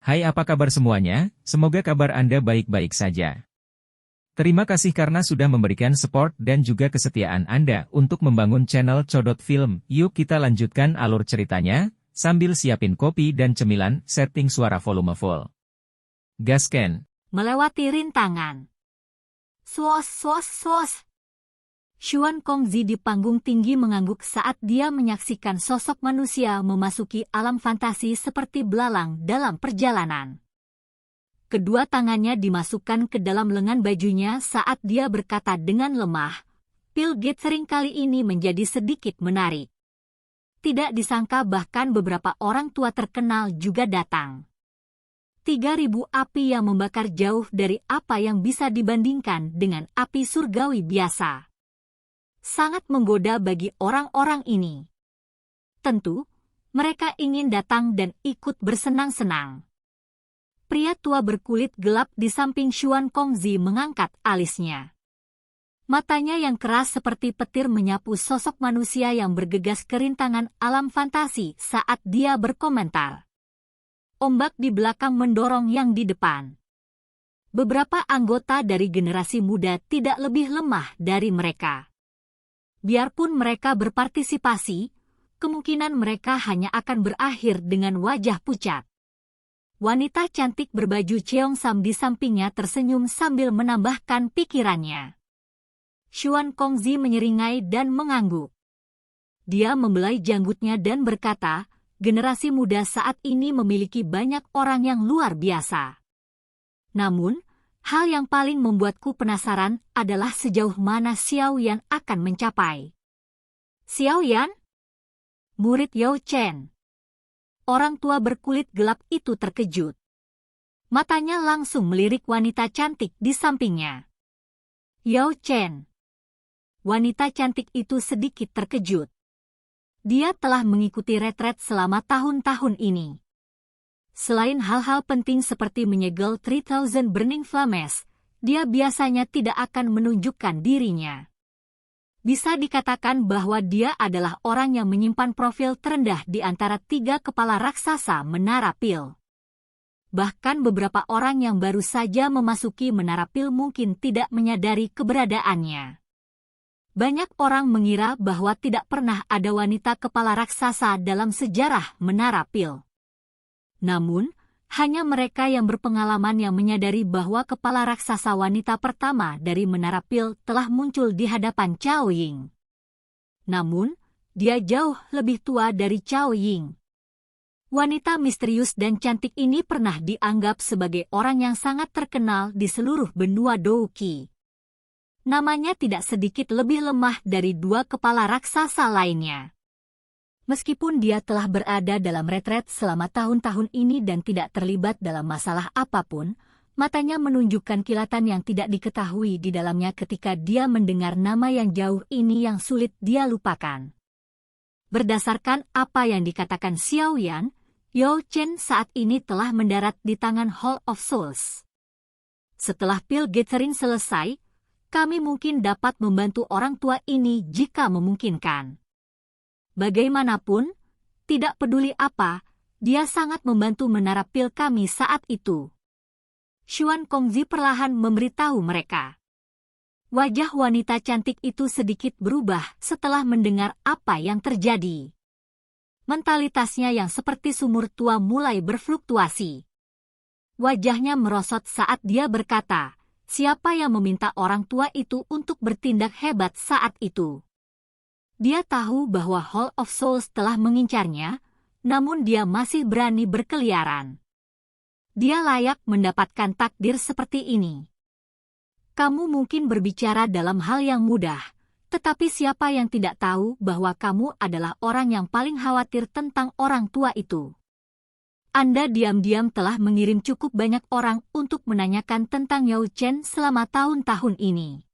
Hai, apa kabar semuanya? Semoga kabar Anda baik-baik saja. Terima kasih karena sudah memberikan support dan juga kesetiaan Anda untuk membangun channel Codot Film. Yuk kita lanjutkan alur ceritanya, sambil siapin kopi dan cemilan, setting suara volume full. Gasken. Melewati rintangan. Swos, swos, swos. Xuan Kongzi di panggung tinggi mengangguk saat dia menyaksikan sosok manusia memasuki alam fantasi seperti belalang dalam perjalanan. Kedua tangannya dimasukkan ke dalam lengan bajunya saat dia berkata dengan lemah, "Pil Gathering kali ini menjadi sedikit menarik." Tidak disangka bahkan beberapa orang tua terkenal juga datang. 3.000 api yang membakar jauh dari apa yang bisa dibandingkan dengan api surgawi biasa. Sangat menggoda bagi orang-orang ini. Tentu, mereka ingin datang dan ikut bersenang-senang. Pria tua berkulit gelap di samping Xuan Kongzi mengangkat alisnya. Matanya yang keras seperti petir menyapu sosok manusia yang bergegas ke rintangan alam fantasi saat dia berkomentar. Ombak di belakang mendorong yang di depan. Beberapa anggota dari generasi muda tidak lebih lemah dari mereka. Biarpun mereka berpartisipasi, kemungkinan mereka hanya akan berakhir dengan wajah pucat. Wanita cantik berbaju cheongsam di sampingnya tersenyum sambil menambahkan pikirannya. Xuan Kongzi menyeringai dan mengangguk. Dia membelai janggutnya dan berkata, generasi muda saat ini memiliki banyak orang yang luar biasa. Namun, hal yang paling membuatku penasaran adalah sejauh mana Xiao Yan akan mencapai. Xiao Yan? Murid Yao Chen. Orang tua berkulit gelap itu terkejut. Matanya langsung melirik wanita cantik di sampingnya. Yao Chen. Wanita cantik itu sedikit terkejut. Dia telah mengikuti retret selama tahun-tahun ini. Selain hal-hal penting seperti menyegel 3000 Burning Flames, dia biasanya tidak akan menunjukkan dirinya. Bisa dikatakan bahwa dia adalah orang yang menyimpan profil terendah di antara 3 kepala raksasa Menara Pil. Bahkan beberapa orang yang baru saja memasuki Menara Pil mungkin tidak menyadari keberadaannya. Banyak orang mengira bahwa tidak pernah ada wanita kepala raksasa dalam sejarah Menara Pil. Namun, hanya mereka yang berpengalaman yang menyadari bahwa kepala raksasa wanita pertama dari Menara Pil telah muncul di hadapan Cao Ying. Namun, dia jauh lebih tua dari Cao Ying. Wanita misterius dan cantik ini pernah dianggap sebagai orang yang sangat terkenal di seluruh benua Douqi. Namanya tidak sedikit lebih lemah dari 2 kepala raksasa lainnya. Meskipun dia telah berada dalam retret selama tahun-tahun ini dan tidak terlibat dalam masalah apapun, matanya menunjukkan kilatan yang tidak diketahui di dalamnya ketika dia mendengar nama yang jauh ini yang sulit dia lupakan. Berdasarkan apa yang dikatakan Xiao Yan, Yao Chen saat ini telah mendarat di tangan Hall of Souls. Setelah Pil Gathering selesai, kami mungkin dapat membantu orang tua ini jika memungkinkan. Bagaimanapun, tidak peduli apa, dia sangat membantu Menara Pil kami saat itu. Xuan Kongzi perlahan memberitahu mereka. Wajah wanita cantik itu sedikit berubah setelah mendengar apa yang terjadi. Mentalitasnya yang seperti sumur tua mulai berfluktuasi. Wajahnya merosot saat dia berkata, siapa yang meminta orang tua itu untuk bertindak hebat saat itu? Dia tahu bahwa Hall of Souls telah mengincarnya, namun dia masih berani berkeliaran. Dia layak mendapatkan takdir seperti ini. Kamu mungkin berbicara dalam hal yang mudah, tetapi siapa yang tidak tahu bahwa kamu adalah orang yang paling khawatir tentang orang tua itu? Anda diam-diam telah mengirim cukup banyak orang untuk menanyakan tentang Yao Chen selama tahun-tahun ini.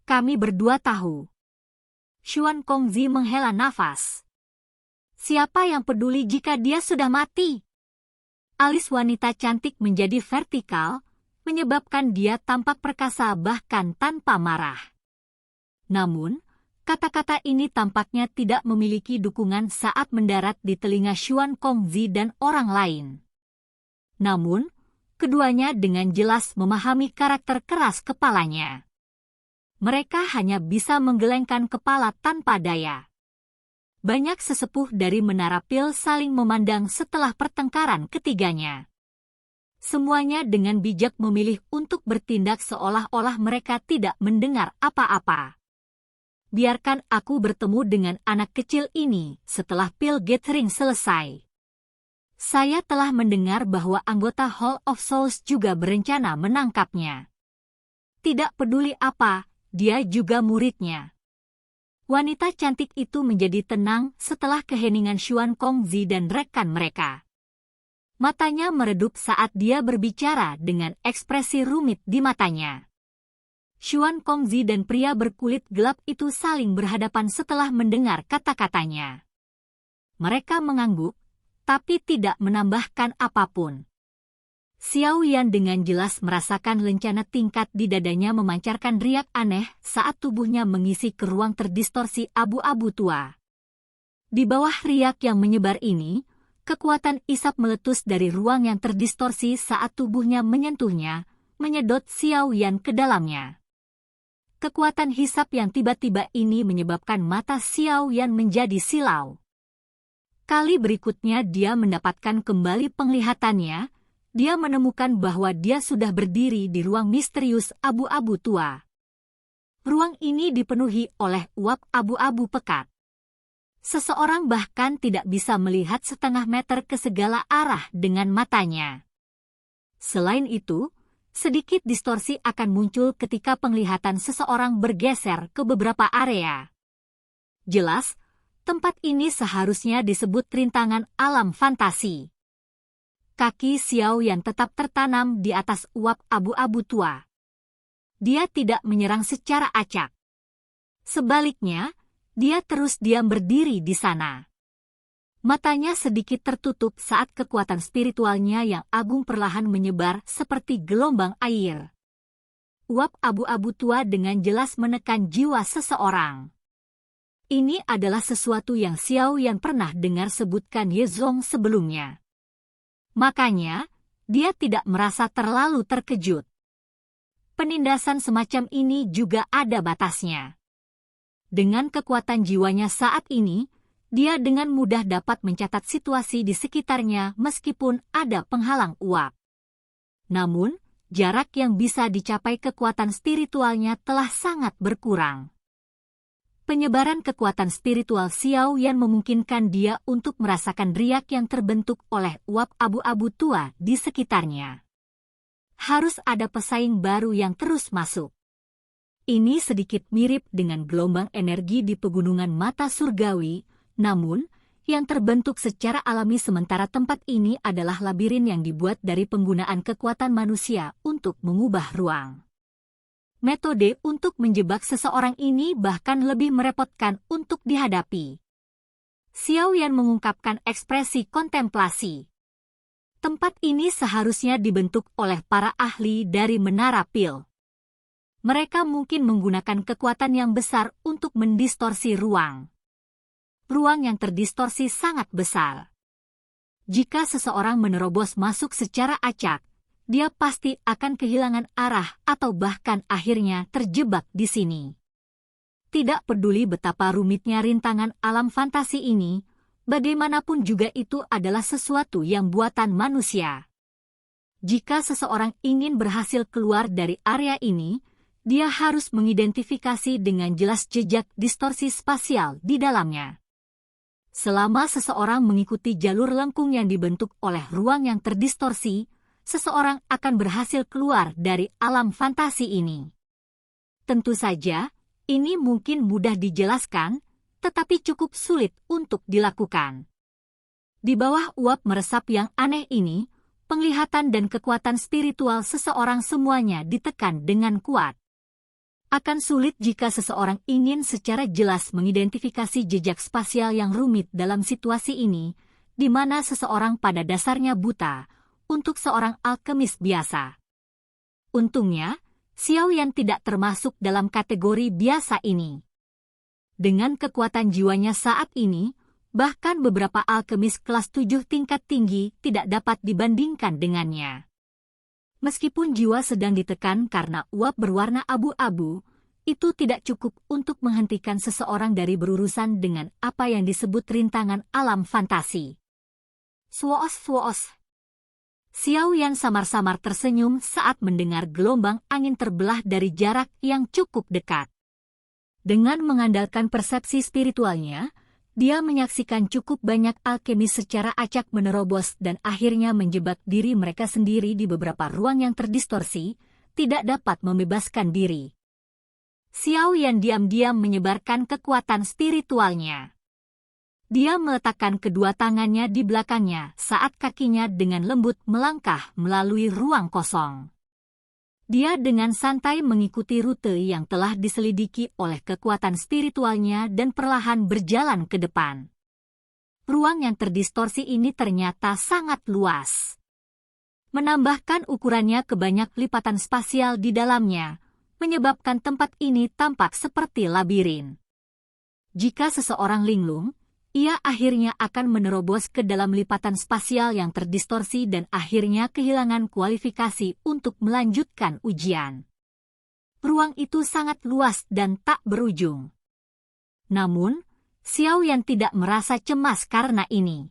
Kami berdua tahu. Xuan Kongzi menghela nafas. Siapa yang peduli jika dia sudah mati? Alis wanita cantik menjadi vertikal, menyebabkan dia tampak perkasa bahkan tanpa marah. Namun, Kata-kata ini tampaknya tidak memiliki dukungan saat mendarat di telinga Xuan Kongzi dan orang lain. Namun, keduanya dengan jelas memahami karakter keras kepalanya. Mereka hanya bisa menggelengkan kepala tanpa daya. Banyak sesepuh dari Menara Pil saling memandang setelah pertengkaran ketiganya. Semuanya dengan bijak memilih untuk bertindak seolah-olah mereka tidak mendengar apa-apa. Biarkan aku bertemu dengan anak kecil ini setelah Pil Gathering selesai. Saya telah mendengar bahwa anggota Hall of Souls juga berencana menangkapnya. Tidak peduli apa, dia juga muridnya. Wanita cantik itu menjadi tenang setelah keheningan Xuan Kongzi dan rekan mereka. Matanya meredup saat dia berbicara dengan ekspresi rumit di matanya. Xuan Kongzi dan pria berkulit gelap itu saling berhadapan setelah mendengar kata-katanya. Mereka mengangguk, tapi tidak menambahkan apapun. Xiao Yan dengan jelas merasakan lencana tingkat di dadanya memancarkan riak aneh saat tubuhnya mengisi ke ruang terdistorsi abu-abu tua. Di bawah riak yang menyebar ini, kekuatan isap meletus dari ruang yang terdistorsi saat tubuhnya menyentuhnya, menyedot Xiao Yan ke dalamnya. Kekuatan hisap yang tiba-tiba ini menyebabkan mata Xiao Yan menjadi silau. Kali berikutnya dia mendapatkan kembali penglihatannya, dia menemukan bahwa dia sudah berdiri di ruang misterius abu-abu tua. Ruang ini dipenuhi oleh uap abu-abu pekat. Seseorang bahkan tidak bisa melihat setengah meter ke segala arah dengan matanya. Selain itu, sedikit distorsi akan muncul ketika penglihatan seseorang bergeser ke beberapa area. Jelas, tempat ini seharusnya disebut rintangan alam fantasi. Kaki Xiao Yan tetap tertanam di atas uap abu-abu tua. Dia tidak menyerang secara acak. Sebaliknya, dia terus diam berdiri di sana. Matanya sedikit tertutup saat kekuatan spiritualnya yang agung perlahan menyebar seperti gelombang air. Uap abu-abu tua dengan jelas menekan jiwa seseorang. Ini adalah sesuatu yang Xiao Yan pernah dengar sebutkan Ye Zong sebelumnya. Makanya, dia tidak merasa terlalu terkejut. Penindasan semacam ini juga ada batasnya. Dengan kekuatan jiwanya saat ini, dia dengan mudah dapat mencatat situasi di sekitarnya meskipun ada penghalang uap. Namun, jarak yang bisa dicapai kekuatan spiritualnya telah sangat berkurang. Penyebaran kekuatan spiritual Xiao Yan memungkinkan dia untuk merasakan riak yang terbentuk oleh uap abu-abu tua di sekitarnya. Harus ada pesaing baru yang terus masuk. Ini sedikit mirip dengan gelombang energi di pegunungan mata surgawi, namun, yang terbentuk secara alami sementara tempat ini adalah labirin yang dibuat dari penggunaan kekuatan manusia untuk mengubah ruang. Metode untuk menjebak seseorang ini bahkan lebih merepotkan untuk dihadapi. Xiao Yan mengungkapkan ekspresi kontemplasi. Tempat ini seharusnya dibentuk oleh para ahli dari Menara Pil. Mereka mungkin menggunakan kekuatan yang besar untuk mendistorsi ruang. Ruang yang terdistorsi sangat besar. Jika seseorang menerobos masuk secara acak, dia pasti akan kehilangan arah atau bahkan akhirnya terjebak di sini. Tidak peduli betapa rumitnya rintangan alam fantasi ini, bagaimanapun juga itu adalah sesuatu yang buatan manusia. Jika seseorang ingin berhasil keluar dari area ini, dia harus mengidentifikasi dengan jelas jejak distorsi spasial di dalamnya. Selama seseorang mengikuti jalur lengkung yang dibentuk oleh ruang yang terdistorsi, seseorang akan berhasil keluar dari alam fantasi ini. Tentu saja, ini mungkin mudah dijelaskan, tetapi cukup sulit untuk dilakukan. Di bawah uap meresap yang aneh ini, penglihatan dan kekuatan spiritual seseorang semuanya ditekan dengan kuat. Akan sulit jika seseorang ingin secara jelas mengidentifikasi jejak spasial yang rumit dalam situasi ini, di mana seseorang pada dasarnya buta, untuk seorang alkemis biasa. Untungnya, Xiao Yan tidak termasuk dalam kategori biasa ini. Dengan kekuatan jiwanya saat ini, Bahkan beberapa alkemis kelas 7 tingkat tinggi tidak dapat dibandingkan dengannya. Meskipun jiwa sedang ditekan karena uap berwarna abu-abu, itu tidak cukup untuk menghentikan seseorang dari berurusan dengan apa yang disebut rintangan alam fantasi. Swoos. Xiao Yan samar-samar tersenyum saat mendengar gelombang angin terbelah dari jarak yang cukup dekat. Dengan mengandalkan persepsi spiritualnya, dia menyaksikan cukup banyak alkemis secara acak menerobos dan akhirnya menjebak diri mereka sendiri di beberapa ruang yang terdistorsi, tidak dapat membebaskan diri. Xiao Yan diam-diam menyebarkan kekuatan spiritualnya. Dia meletakkan kedua tangannya di belakangnya saat kakinya dengan lembut melangkah melalui ruang kosong. Dia dengan santai mengikuti rute yang telah diselidiki oleh kekuatan spiritualnya dan perlahan berjalan ke depan. Ruang yang terdistorsi ini ternyata sangat luas. Menambahkan ukurannya ke banyak lipatan spasial di dalamnya, menyebabkan tempat ini tampak seperti labirin. Jika seseorang linglung, ia akhirnya akan menerobos ke dalam lipatan spasial yang terdistorsi dan akhirnya kehilangan kualifikasi untuk melanjutkan ujian. Ruang itu sangat luas dan tak berujung. Namun, Xiao Yan tidak merasa cemas karena ini.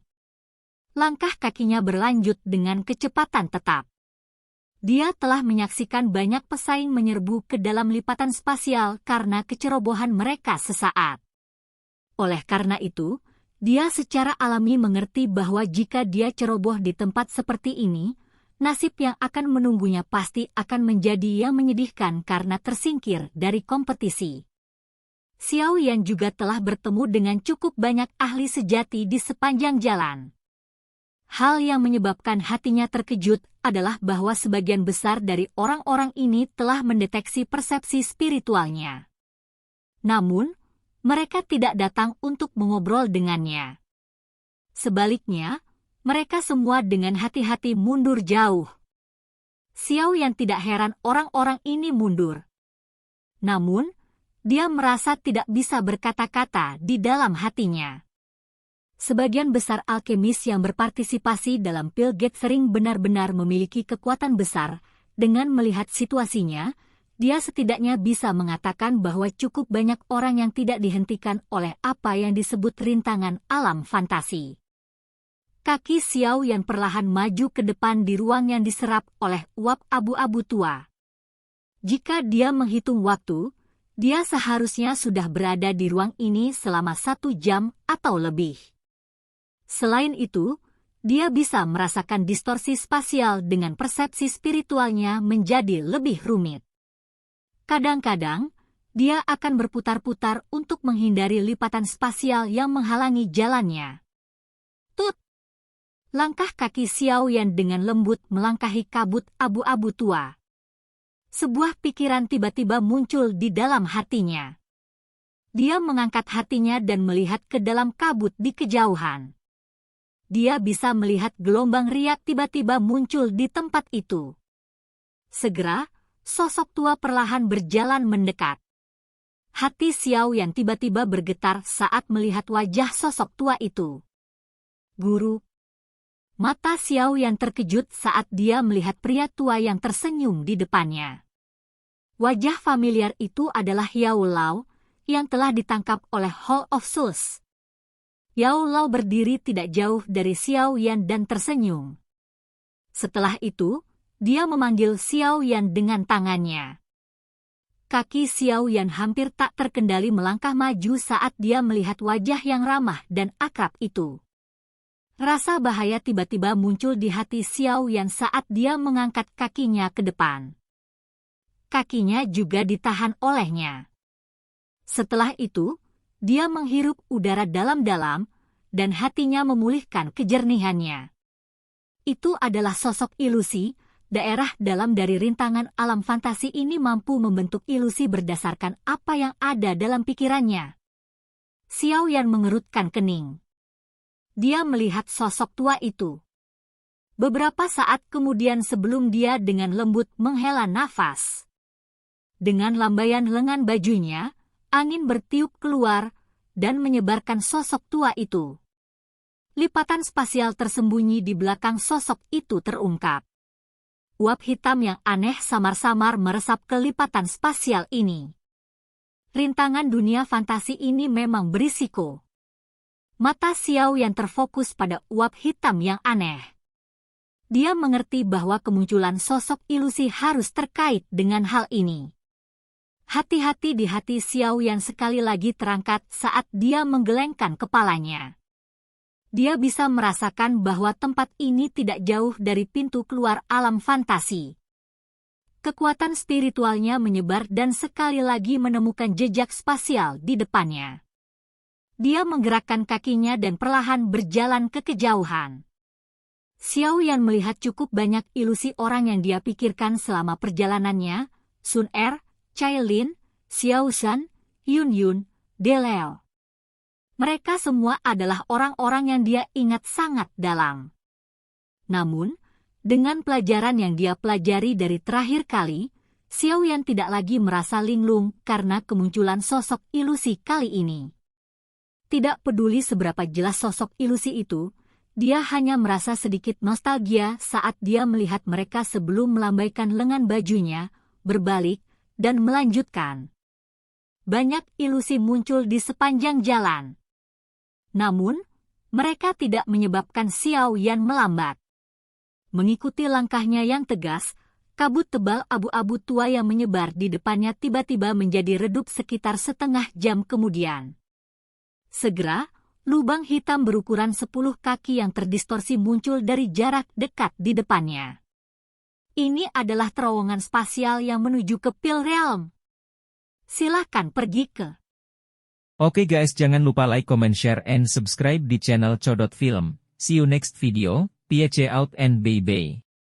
Langkah kakinya berlanjut dengan kecepatan tetap. Dia telah menyaksikan banyak pesaing menyerbu ke dalam lipatan spasial karena kecerobohan mereka sesaat. Oleh karena itu, dia secara alami mengerti bahwa jika dia ceroboh di tempat seperti ini, nasib yang akan menunggunya pasti akan menjadi yang menyedihkan karena tersingkir dari kompetisi. Xiao Yan juga telah bertemu dengan cukup banyak ahli sejati di sepanjang jalan. Hal yang menyebabkan hatinya terkejut adalah bahwa sebagian besar dari orang-orang ini telah mendeteksi persepsi spiritualnya. Namun, mereka tidak datang untuk mengobrol dengannya. Sebaliknya, mereka semua dengan hati-hati mundur jauh. Xiao Yan tidak heran orang-orang ini mundur. Namun, dia merasa tidak bisa berkata-kata di dalam hatinya. Sebagian besar alkemis yang berpartisipasi dalam Pilgate sering benar-benar memiliki kekuatan besar. Dengan melihat situasinya, dia setidaknya bisa mengatakan bahwa cukup banyak orang yang tidak dihentikan oleh apa yang disebut rintangan alam fantasi. Kaki Xiao Yan perlahan maju ke depan di ruang yang diserap oleh uap abu-abu tua. Jika dia menghitung waktu, dia seharusnya sudah berada di ruang ini selama 1 jam atau lebih. Selain itu, dia bisa merasakan distorsi spasial dengan persepsi spiritualnya menjadi lebih rumit. Kadang-kadang, dia akan berputar-putar untuk menghindari lipatan spasial yang menghalangi jalannya. Tut! Langkah kaki Xiao Yan dengan lembut melangkahi kabut abu-abu tua. Sebuah pikiran tiba-tiba muncul di dalam hatinya. Dia mengangkat hatinya dan melihat ke dalam kabut di kejauhan. Dia bisa melihat gelombang riak tiba-tiba muncul di tempat itu. Segera, sosok tua perlahan berjalan mendekat. Hati Xiao Yan tiba-tiba bergetar saat melihat wajah sosok tua itu. Guru. Mata Xiao Yan terkejut saat dia melihat pria tua yang tersenyum di depannya. Wajah familiar itu adalah Yao Lao, yang telah ditangkap oleh Hall of Souls. Yao Lao berdiri tidak jauh dari Xiao Yan dan tersenyum. Setelah itu, dia memanggil Xiao Yan dengan tangannya. Kaki Xiao Yan hampir tak terkendali melangkah maju saat dia melihat wajah yang ramah dan akrab itu. Rasa bahaya tiba-tiba muncul di hati Xiao Yan saat dia mengangkat kakinya ke depan. Kakinya juga ditahan olehnya. Setelah itu, dia menghirup udara dalam-dalam, dan hatinya memulihkan kejernihannya. Itu adalah sosok ilusi. Daerah dalam dari rintangan alam fantasi ini mampu membentuk ilusi berdasarkan apa yang ada dalam pikirannya. Xiao Yan mengerutkan kening. Dia melihat sosok tua itu. Beberapa saat kemudian sebelum dia dengan lembut menghela nafas. Dengan lambaian lengan bajunya, angin bertiup keluar dan menyebarkan sosok tua itu. lipatan spasial tersembunyi di belakang sosok itu terungkap. Uap hitam yang aneh samar-samar meresap ke lipatan spasial ini. Rintangan dunia fantasi ini memang berisiko. Mata Xiao Yan terfokus pada uap hitam yang aneh. Dia mengerti bahwa kemunculan sosok ilusi harus terkait dengan hal ini. Hati-hati di hati Xiao Yan sekali lagi terangkat saat dia menggelengkan kepalanya. Dia bisa merasakan bahwa tempat ini tidak jauh dari pintu keluar alam fantasi. Kekuatan spiritualnya menyebar dan sekali lagi menemukan jejak spasial di depannya. Dia menggerakkan kakinya dan perlahan berjalan ke kejauhan. Xiao Yan melihat cukup banyak ilusi orang yang dia pikirkan selama perjalanannya, Sun Er, Chai Lin, Xiao Shan, Yun Yun, De Leo. Mereka semua adalah orang-orang yang dia ingat sangat dalam. Namun, dengan pelajaran yang dia pelajari dari terakhir kali, Xiao Yan tidak lagi merasa linglung karena kemunculan sosok ilusi kali ini. Tidak peduli seberapa jelas sosok ilusi itu, dia hanya merasa sedikit nostalgia saat dia melihat mereka sebelum melambaikan lengan bajunya, berbalik, dan melanjutkan. Banyak ilusi muncul di sepanjang jalan. Namun, mereka tidak menyebabkan Xiao Yan melambat. Mengikuti langkahnya yang tegas, kabut tebal abu-abu tua yang menyebar di depannya tiba-tiba menjadi redup sekitar setengah jam kemudian. Segera, lubang hitam berukuran 10 kaki yang terdistorsi muncul dari jarak dekat di depannya. Ini adalah terowongan spasial yang menuju ke Pil Realm. Silahkan pergi ke. Oke guys, jangan lupa like, comment, share, and subscribe di channel Codot Film. See you next video, peace out and bye-bye.